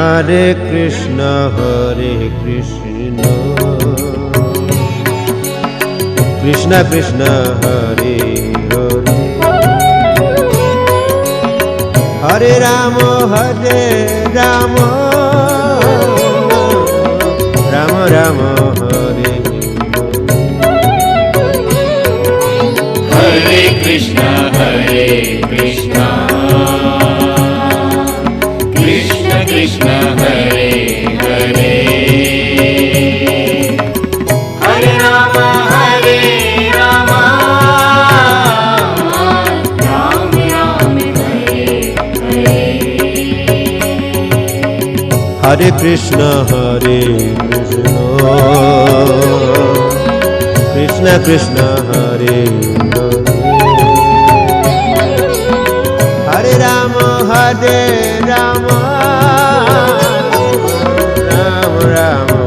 Hare Krishna Krishna Krishna Hare Hare Hare Rama Rama Rama Hare Hare Krishna Krishna Krishna Hare Hare Hare Rama Rama Rama Hare Hare Hare Krishna Krishna Krishna Hare Hare Hare Rama Rama Rama Rama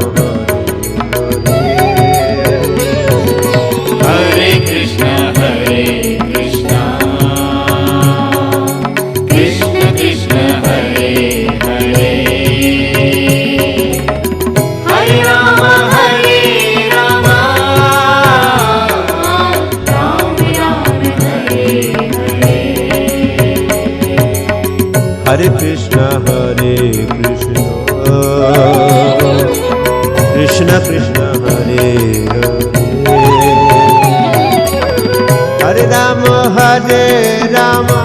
Hare Krishna Krishna Krishna Krishna Hare Hare Hare Rama Rama Rama Hare Hare Hare Krishna Krishna Krishna Hare Hare Hare Rama Rama Rama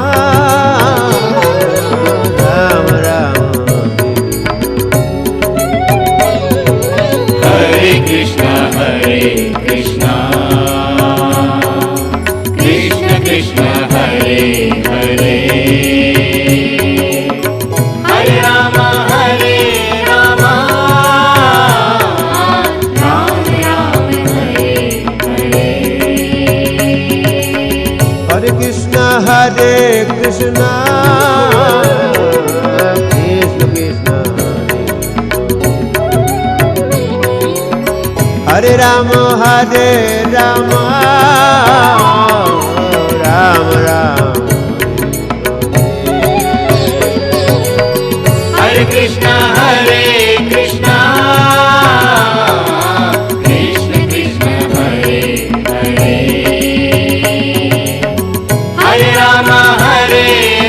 Rama Hare Krishna Krishna Krishna Krishna Hare Hare Hare Rama Rama Rama Hare Hare Hare Krishna Krishna Krishna Hare Rama Rama Rama Rama Hare Krishna Krishna Krishna Krishna Hare Hare Hare Rama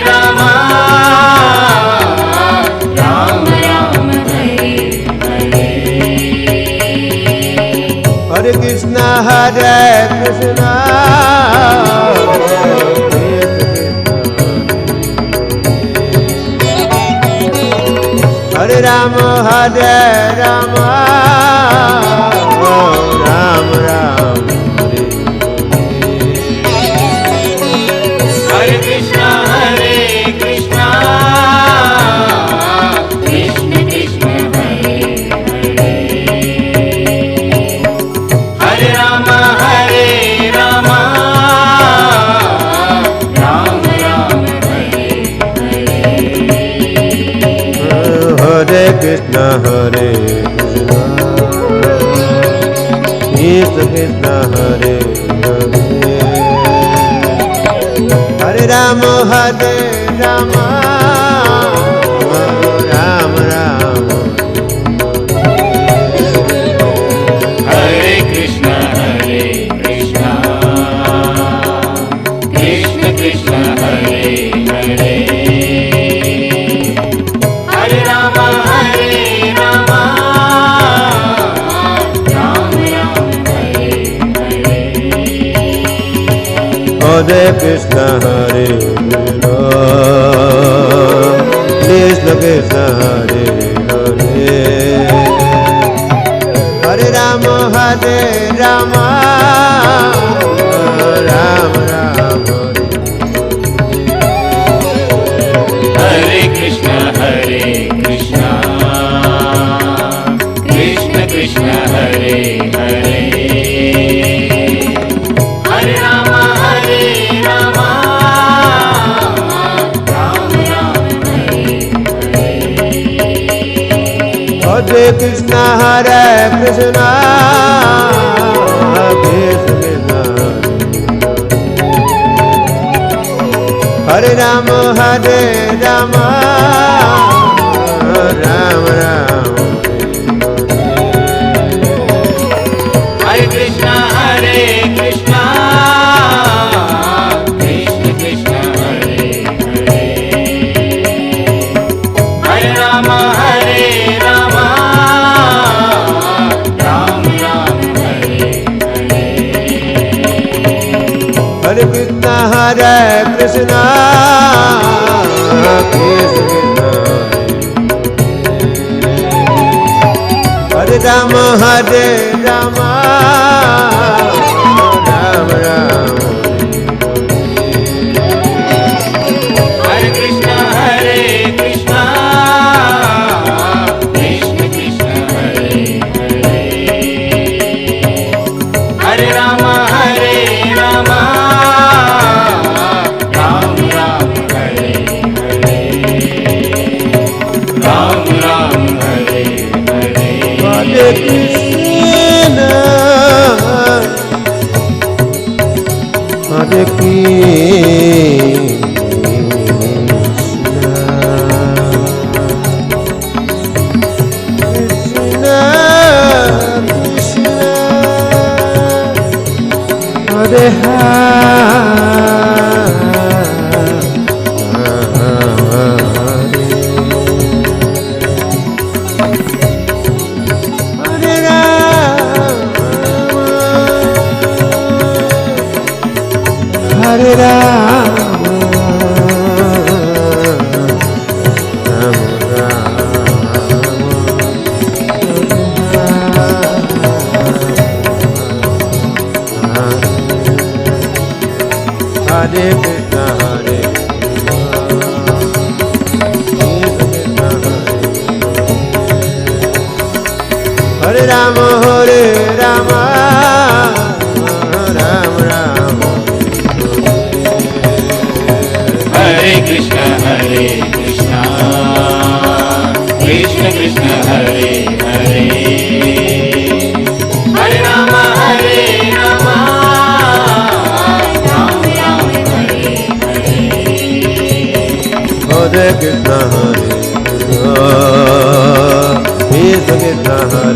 Rama Rama Rama Hare Hare Hare Krishna Krishna Hare Rama Rama Rama Rama Hare Krishna Krishna Krishna Krishna Hare Hare Hare Rama Rama Rama Rama Hare Hare Hare Krishna Krishna Krishna Hare Hare Hare Rama Rama Rama Rama Hare Krishna Krishna Krishna Krishna Hare Hare Hare Rama Rama Rama Rama Hare Hare Hare Krishna Krishna Krishna Hare Hare Hare Rama Rama Rama Rama Hare Krishna Krishna Krishna Krishna Hare Hare Hare Rama Rama Rama Rama Hare Hare Hare Krishna Krishna Krishna Hare Rama Rama Ram Ram Hare Krishna Hare Krishna Krishna Krishna Hare Hare Hare Rama Hare Rama Ram Ram Hare Hare Hare Krishna Hare Krishna Krishna Hare Rama Hare Rama Ram Ram Hare Krishna Hare Krishna Krishna Krishna Hare Hare Hare Rama Hare Rama Ram Ram Hare Hare Ram Ram Hare Hare Hare Krishna Hare Krishna Krishna Hare Hare Rama Hare Krishna Hare Hare Rama Hare Rama Ram Ram Hare Krishna Hare Krishna Krishna Krishna Hare Hare Hare Rama Hare Rama Ram Ram Hare Hare Hare Krishna Hare Krishna Krishna Hare Hare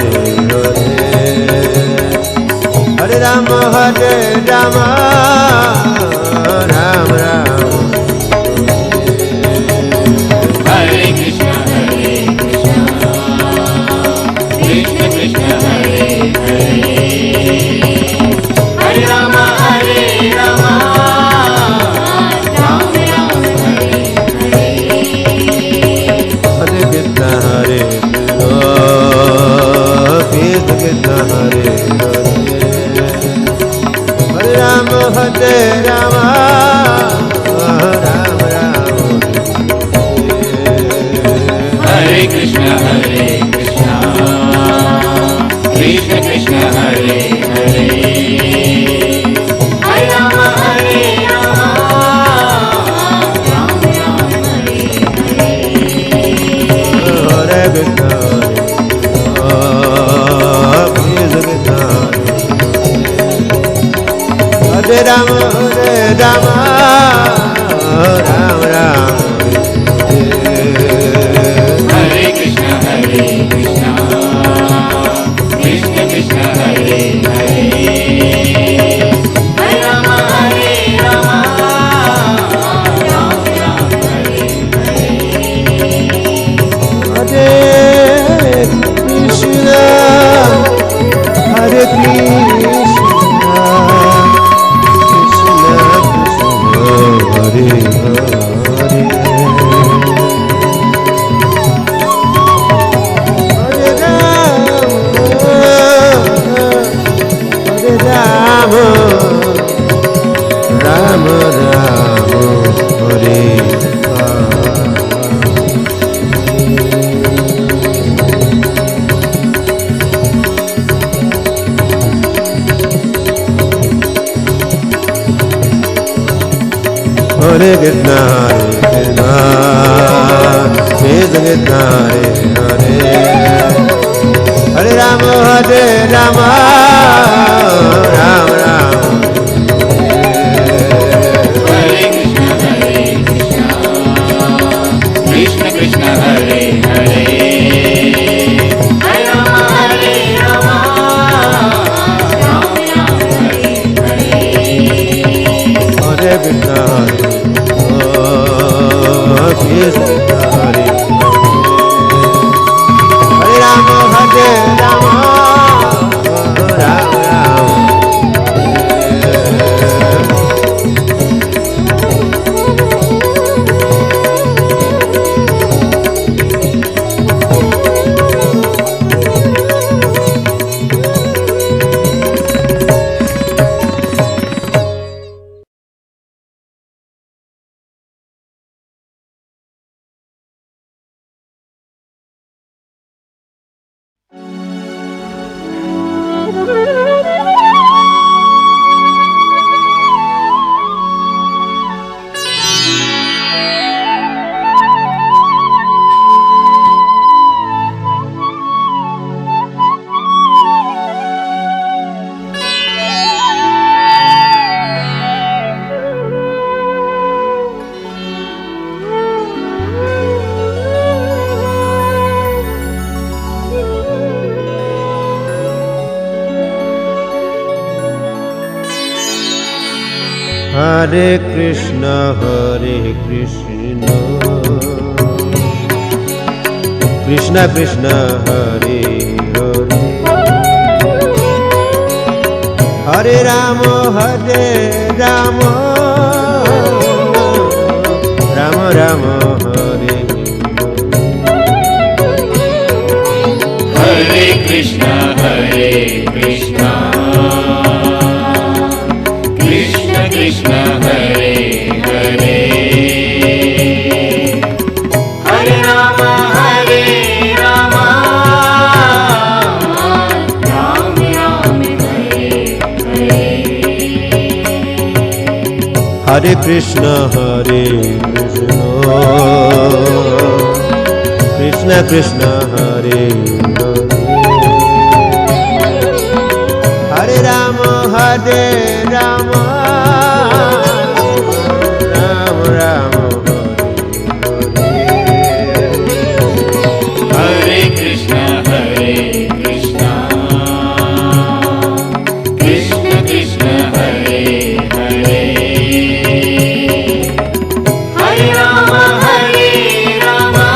Hare Rama Hare Rama Ram Ram Hare Krishna Hare Krishna Krishna Krishna Hare Hare Hare Rama Hare Rama Ram Ram Hare Hare Hare Krishna Hare Krishna Krishna Hare Hare Hare Rama Hare Rama Ram Ram Hare Krishna Hare Krishna Krishna Krishna Hare Hare Hare Rama Hare Rama Ram Ram Hare Hare Hare Krishna Krishna Krishna Hare Rama Hare Rama Ram Ram Hare Krishna Hare Krishna Krishna Krishna Hare Hare Hare Rama Hare Rama Ram Ram Hare Hare Hare Krishna Hare Krishna Krishna Krishna Hare Hare Hare Rama Rama Rama Hare Hare Krishna Krishna Krishna Hare Hare Hare Rama Hare Rama Ram Ram Hare Krishna Krishna Krishna Krishna Hare Hare Hare Krishna Krishna Hare Hare Rama Hare Rama Rama Rama Hare Krishna Krishna Krishna Hare Hare Hare Rama Hare Rama Rama Rama Hare Hare Krishna Krishna Krishna Hare Hare Hare Rama Rama Rama Hare Hare Hare Krishna Krishna Krishna Hare Hare Hare Rama Rama Rama Rama Hare Krishna Krishna Krishna Krishna Hare Hare Hare Rama Rama Rama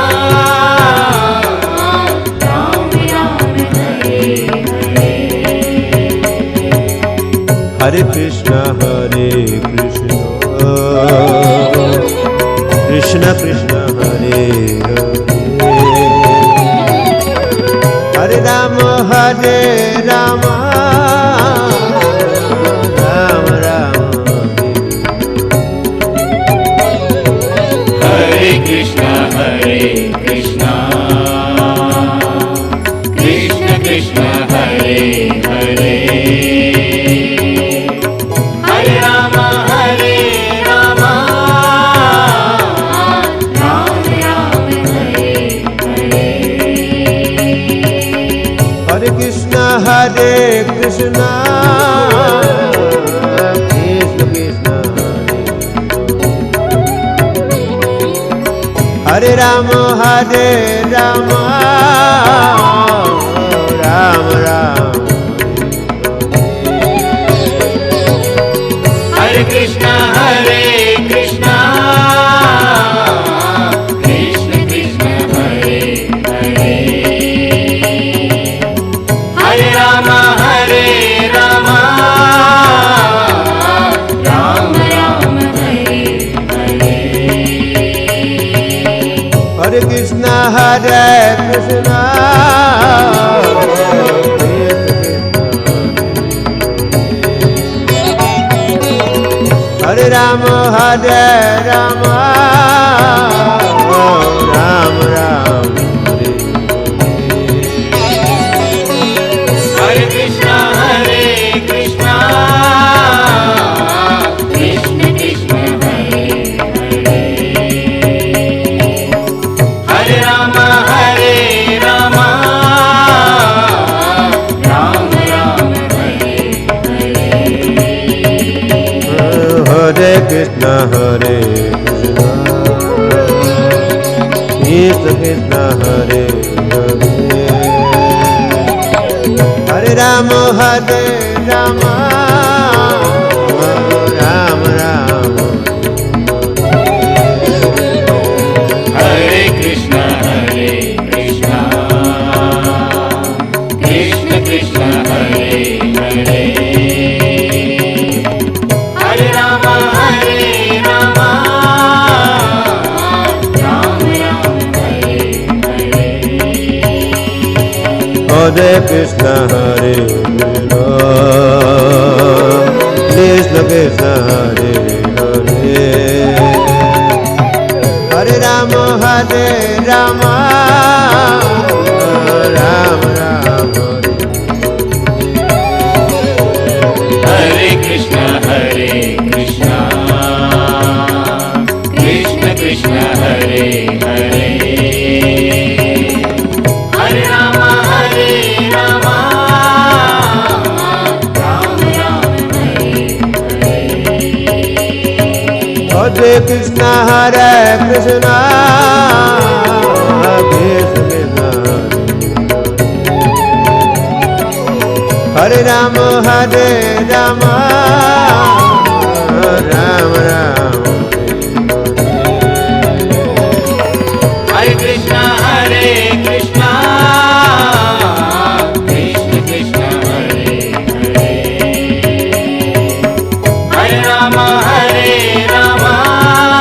Hare Hare Hare Krishna Krishna Krishna Hare Hare Hare Rama Rama Rama Rama Hare Krishna Krishna Krishna Krishna Hare Hare Hare Rama Rama Rama Hare Hare Hare Krishna Krishna Krishna Hare Rama Rama Rama Rama Hare Krishna Krishna Krishna Krishna Hare Hare Hare Rama Rama Rama Rama Hare Hare Hare Krishna Krishna Hare Rama Rama Rama Rama Hare Krishna Krishna Krishna Krishna Hare Hare Hare Rama Rama Rama Rama Hare Hare Hare Krishna Krishna Krishna Hare Hare Hare Rama Rama Rama Rama Hare Krishna, Hare Krishna, Krishna Krishna, Hare Hare, Hare Rama, Hare Rama, Rama Rama, Hare Krishna, Hare Krishna, Krishna Krishna, Hare Hare, Hare Rama, Hare Rama, Rama Rama, Hare Hare. Hare Krishna, Hare Krishna, Krishna Krishna, Hare Rama, Hare Rama.